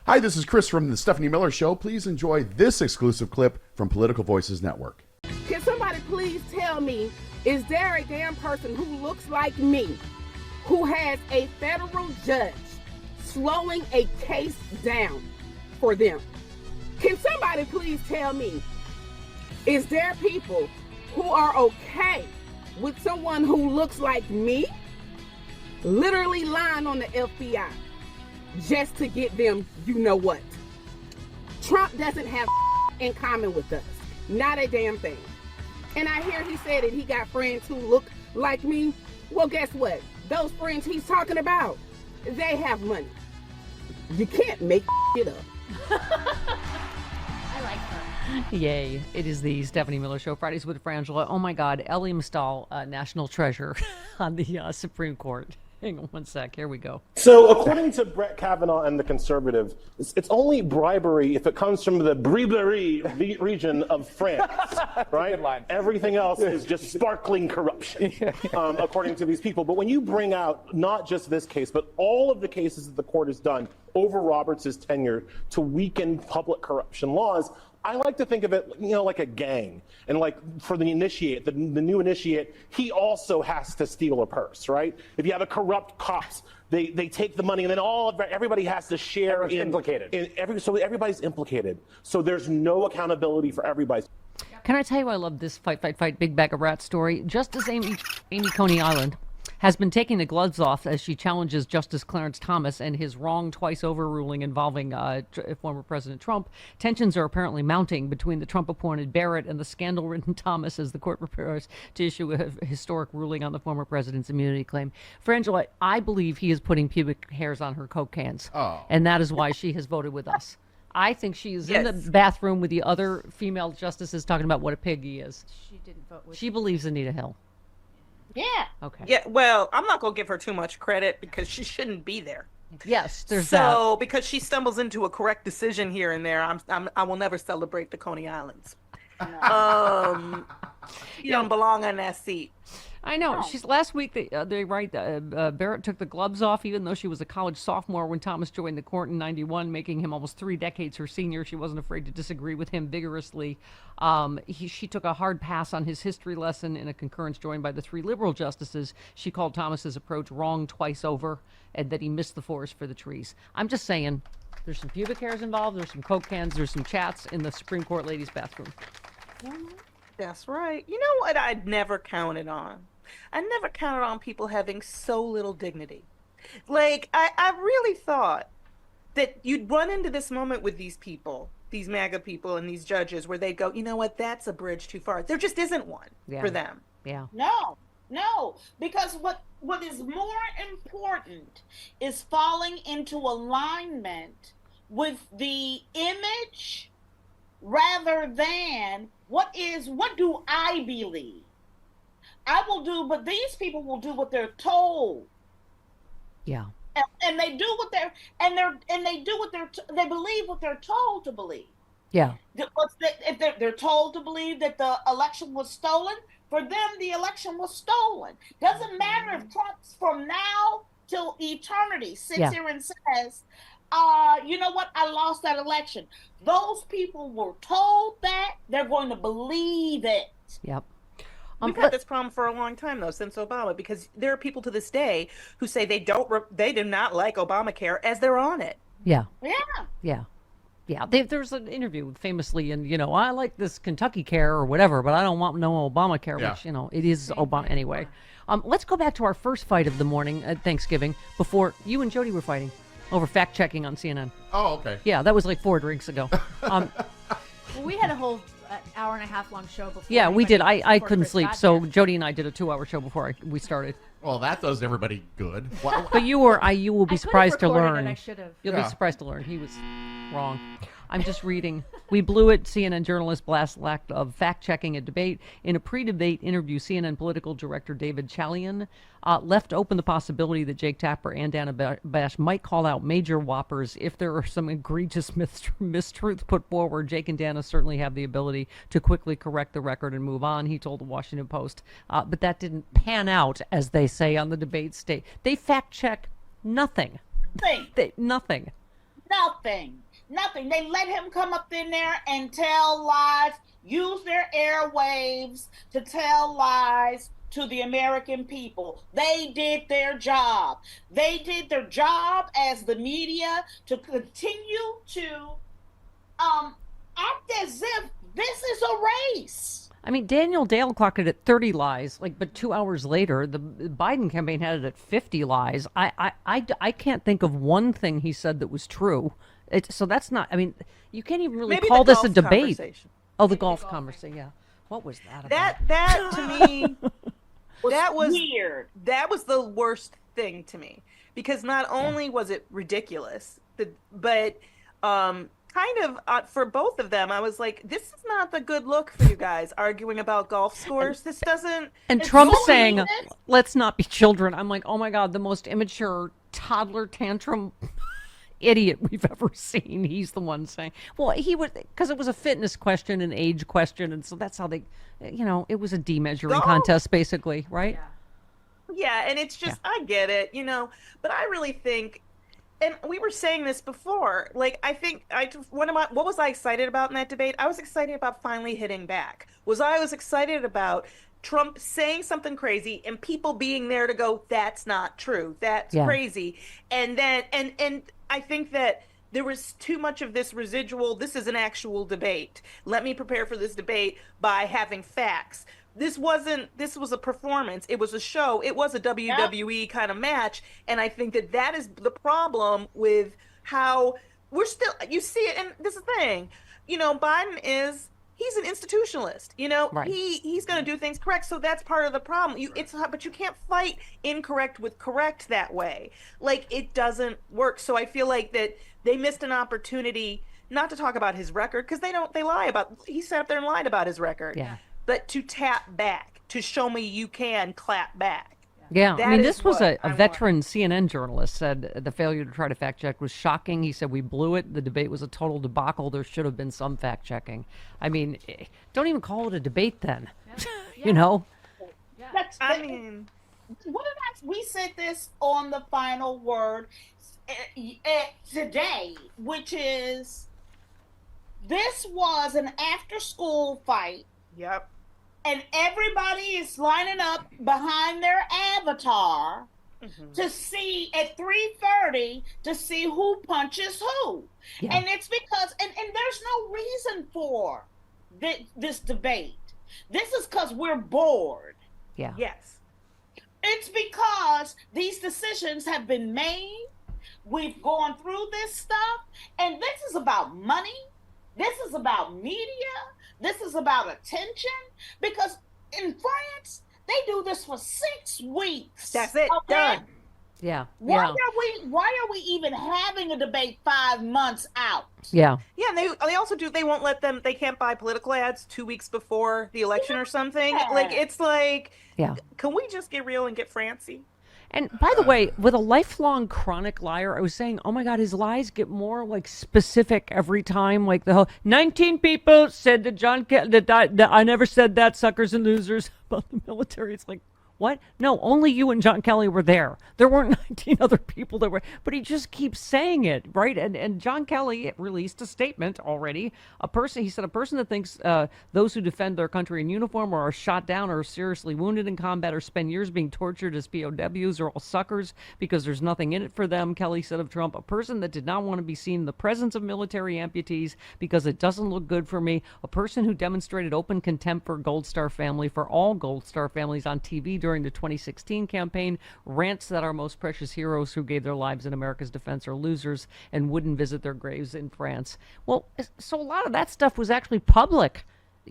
Hi, this is Chris from the Stephanie Miller Show. Please enjoy this exclusive clip from Political Voices Network. Can somebody please tell me, is there a damn person who looks like me who has a federal judge slowing a case down for them? Can somebody please tell me, is there people who are okay with someone who looks like me literally lying on the FBI just to get them, you know what? Trump doesn't have in common with us. Not a damn thing. And I hear he said that he got friends who look like me. Well, guess what? Those friends he's talking about, they have money. You can't make it up. I like her. Yay. It is the Stephanie Miller Show, Fridays with Frangela. Oh my God, Ellie Mistal, national treasure on the Supreme Court. Hang on one sec. Here we go. So, according to Brett Kavanaugh and the Conservative, it's only bribery if it comes from the Bribery region of France, right? Everything else is just sparkling corruption, according to these people. But when you bring out not just this case, but all of the cases that the court has done over Roberts' tenure to weaken public corruption laws, I like to think of it, like a gang. And like for the initiate, the new initiate, he also has to steal a purse, right? If you have a corrupt cops, they take the money and then everybody has to share so everybody's implicated. So there's no accountability for everybody. Can I tell you I love this fight, big bag of rats story? Justice Amy Coney Island has been taking the gloves off as she challenges Justice Clarence Thomas and his wrong twice over ruling involving former President Trump. Tensions are apparently mounting between the Trump-appointed Barrett and the scandal-ridden Thomas as the court prepares to issue a historic ruling on the former president's immunity claim. Frangela, I believe he is putting pubic hairs on her Coke cans, and that is why she has voted with us. I think she is in the bathroom with the other female justices talking about what a pig he is. She didn't vote with She believes Anita Hill. Yeah. Okay. Yeah, well, I'm not going to give her too much credit because she shouldn't be there. Yes, there's that. So, because she stumbles into a correct decision here and there, I will never celebrate the Coney Islands. You don't belong on that seat. I know. She's last week. They write Barrett took the gloves off, even though she was a college sophomore when Thomas joined the court in '91, making him almost 3 decades her senior. She wasn't afraid to disagree with him vigorously. She took a hard pass on his history lesson in a concurrence joined by the 3 liberal justices. She called Thomas's approach wrong twice over, and that he missed the forest for the trees. I'm just saying, there's some pubic hairs involved. There's some Coke cans. There's some chats in the Supreme Court ladies' bathroom. That's right. You know what I'd never counted on? I never counted on people having so little dignity. Like, I really thought that you'd run into this moment with these people, these MAGA people and these judges, where they'd go, you know what, that's a bridge too far. There just isn't one for them. Yeah. No, because what is more important is falling into alignment with the image rather than what do I believe? I will do, but these people will do what they're told. Yeah. And they do what they believe what they're told to believe. Yeah. If they're told to believe that the election was stolen, for them the election was stolen. Doesn't matter if Trump's from now till eternity sits here and says, you know what, I lost that election. Those people were told that, they're going to believe it. Yep. We've had this problem for a long time, though, since Obama, because there are people to this day who say they do not like Obamacare as they're on it. Yeah. Yeah. There's an interview famously, and I like this Kentucky care or whatever, but I don't want no Obamacare, which it is Obama anyway. Let's go back to our first fight of the morning at Thanksgiving before you and Jody were fighting over fact checking on CNN. Oh, okay. Yeah, that was like 4 drinks ago. Well, we had a whole hour and a half long show before. Yeah, we did. I couldn't Chris sleep, got so here. Jody and I did a 2-hour show before we started. Well, that does everybody good. But you will be I surprised to could've recorded learn. it, I should have. You'll be surprised to learn he was wrong. I'm just reading. We blew it. CNN journalist blast lack of fact-checking a debate. In a pre-debate interview, CNN political director David Chalian left open the possibility that Jake Tapper and Dana Bash might call out major whoppers if there are some egregious mistruth put forward. Jake and Dana certainly have the ability to quickly correct the record and move on, he told the Washington Post. But that didn't pan out, as they say on the debate stage. They fact-check nothing. Nothing. Nothing. Nothing. They let him come up in there and tell lies, use their airwaves to tell lies to the American people. They did their job. They did their job as the media to continue to act as if this is a race. I mean, Daniel Dale clocked it at 30 lies, but 2 hours later, the Biden campaign had it at 50 lies. I can't think of one thing he said that was true. So that's not, I mean, you can't even really Maybe call the this a golf debate. conversation. Oh, the golf conversation, yeah. What was that about? That to me, that was weird. That was the worst thing to me, because not only was it ridiculous, but kind of for both of them, I was like, this is not the good look for you guys arguing about golf scores. This doesn't. And Trump saying, let's not be children. I'm like, oh my God, the most immature toddler tantrum idiot we've ever seen. He's the one saying, well, he would, because it was a fitness question, an age question. And so that's how they, it was a demeasuring contest, basically, right? Yeah, and it's just, I get it, but I really think, and we were saying this before, like, I think what was I excited about in that debate? I was excited about finally hitting back. I was excited about Trump saying something crazy and people being there to go, that's not true. That's crazy. And then, and I think that there was too much of this residual, this is an actual debate. Let me prepare for this debate by having facts. This was a performance. It was a show. It was a WWE kind of match. And I think that is the problem with how we're still, you see it. And this is the thing, Biden he's an institutionalist, Right. He's going to do things correct. So that's part of the problem. But you can't fight incorrect with correct that way. Like, it doesn't work. So I feel like that they missed an opportunity not to talk about his record, because he sat up there and lied about his record. Yeah. But to tap back, to show me you can clap back. Yeah, That I mean, is this was what a veteran CNN journalist said the failure to try to fact check was shocking. He said, we blew it. The debate was a total debacle. There should have been some fact checking. I mean, don't even call it a debate then, you know? We said this on the final word today, which is, this was an after-school fight. Yep. And everybody is lining up behind their avatar to see at 3:30 to see who punches who. Yeah. And it's because, and there's no reason for this debate. This is because we're bored. Yeah. Yes. It's because these decisions have been made. We've gone through this stuff. And this is about money. This is about media. This is about attention, because in France, they do this for 6 weeks. That's it. Okay? Done. Yeah. Why are we even having a debate 5 months out? Yeah. Yeah, and they also they won't let them, they can't buy political ads 2 weeks before the election or something. Like, it's like, can we just get real and get Francie? And by the way, with a lifelong chronic liar, I was saying, oh my God, his lies get more like specific every time. Like the whole 19 people said that I never said that, suckers and losers, about the military. It's like, what? No, only you and John Kelly were there. There weren't 19 other people that were, but he just keeps saying it, right? And John Kelly released a statement already. He said a person that thinks those who defend their country in uniform or are shot down or are seriously wounded in combat or spend years being tortured as POWs are all suckers because there's nothing in it for them, Kelly said of Trump. A person that did not want to be seen in the presence of military amputees because it doesn't look good for me. A person who demonstrated open contempt for Gold Star family, for all Gold Star families on TV during the 2016 campaign, rants that our most precious heroes who gave their lives in America's defense are losers and wouldn't visit their graves in France. Well, so a lot of that stuff was actually public.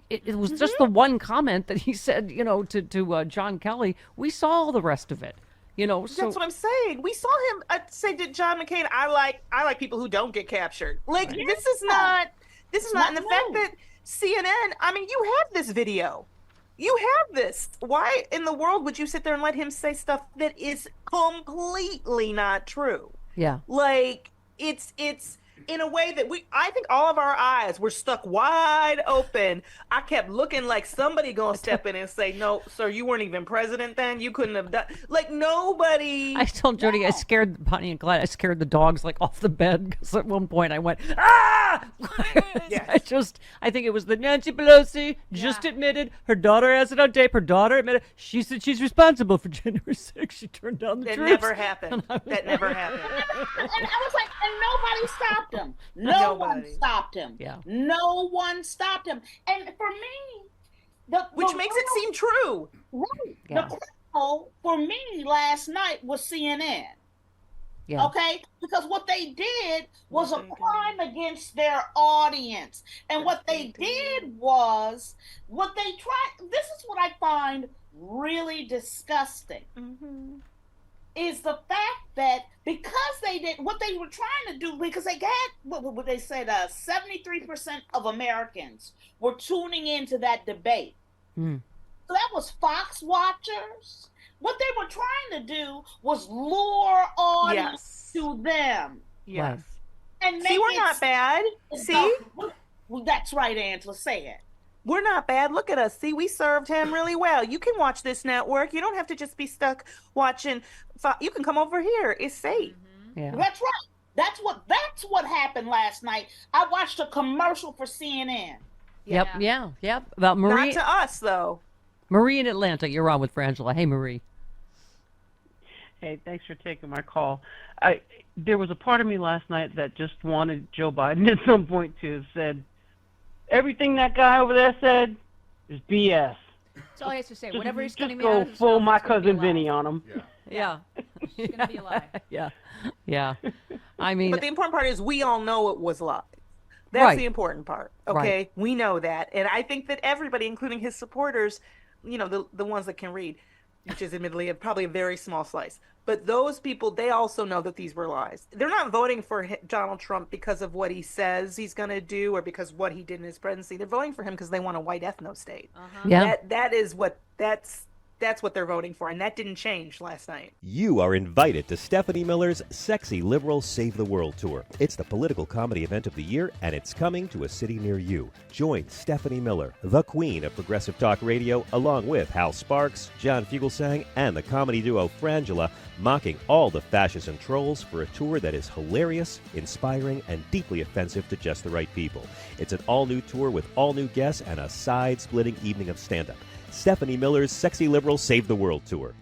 It was just the one comment that he said, to John Kelly. We saw all the rest of it. So that's what I'm saying. We saw him say to John McCain, I like people who don't get captured. Like, this is not, and the fact that CNN, I mean, you have this video. You have this. Why in the world would you sit there and let him say stuff that is completely not true? Yeah. Like, in a way that I think all of our eyes were stuck wide open. I kept looking like somebody gonna step in and say, "No, sir, you weren't even president then. You couldn't have done." Like nobody. I told Jody I scared Bonnie and Clyde. I scared the dogs like off the bed because at one point I went, "Ah!" Yes. I think it was the Nancy Pelosi just admitted her daughter has it on tape. Her daughter admitted she said she's responsible for January 6th. She turned down the That troops. never happened. That never happened. And I was like, and nobody stopped him. No one Nobody. stopped him. Yeah. No one stopped him. And for me, Which makes it seem true. right. Yeah. The criminal for me last night was CNN. Yeah. Okay, because what they did was a crime against their audience, and what they did was what they tried. This is what I find really disgusting. Is the fact that because they did what they were trying to do, because they got what they said, 73% of Americans were tuning into that debate. So that was Fox watchers. What they were trying to do was lure audience to them. Yes. And See, we're not bad. See? Well, that's right, Angela. Say it. We're not bad. Look at us. See, we served him really well. You can watch this network. You don't have to just be stuck watching. You can come over here. It's safe. Yeah. That's right. That's what happened last night. I watched a commercial for CNN. Yep. About Marie. Not to us, though. Marie in Atlanta. You're on with Frangela. Hey, Marie. Hey, thanks for taking my call. There was a part of me last night that just wanted Joe Biden at some point to have said, everything that guy over there said is BS. That's all he has to say. Just, Whatever he's just coming go out of his full mouth, my it's gonna be cousin a lie. Vinny on him. Yeah. It's gonna be a lie. Yeah. I mean, But the important part is we all know it was lies. That's Right. the important part. Okay, Right. we know that, and I think that everybody, including his supporters, the ones that can read, which is admittedly probably a very small slice, but those people, they also know that these were lies. They're not voting for Donald Trump because of what he says he's going to do or because what he did in his presidency. They're voting for him because they want a white ethno state. yeah. That's what they're voting for, and that didn't change last night. You are invited to Stephanie Miller's Sexy Liberal Save the World Tour. It's the political comedy event of the year, and it's coming to a city near you. Join Stephanie Miller, the queen of progressive talk radio, along with Hal Sparks, John Fugelsang, and the comedy duo Frangela, mocking all the fascists and trolls for a tour that is hilarious, inspiring, and deeply offensive to just the right people. It's an all-new tour with all-new guests and a side-splitting evening of stand-up. Stephanie Miller's Sexy Liberal Save the World Tour.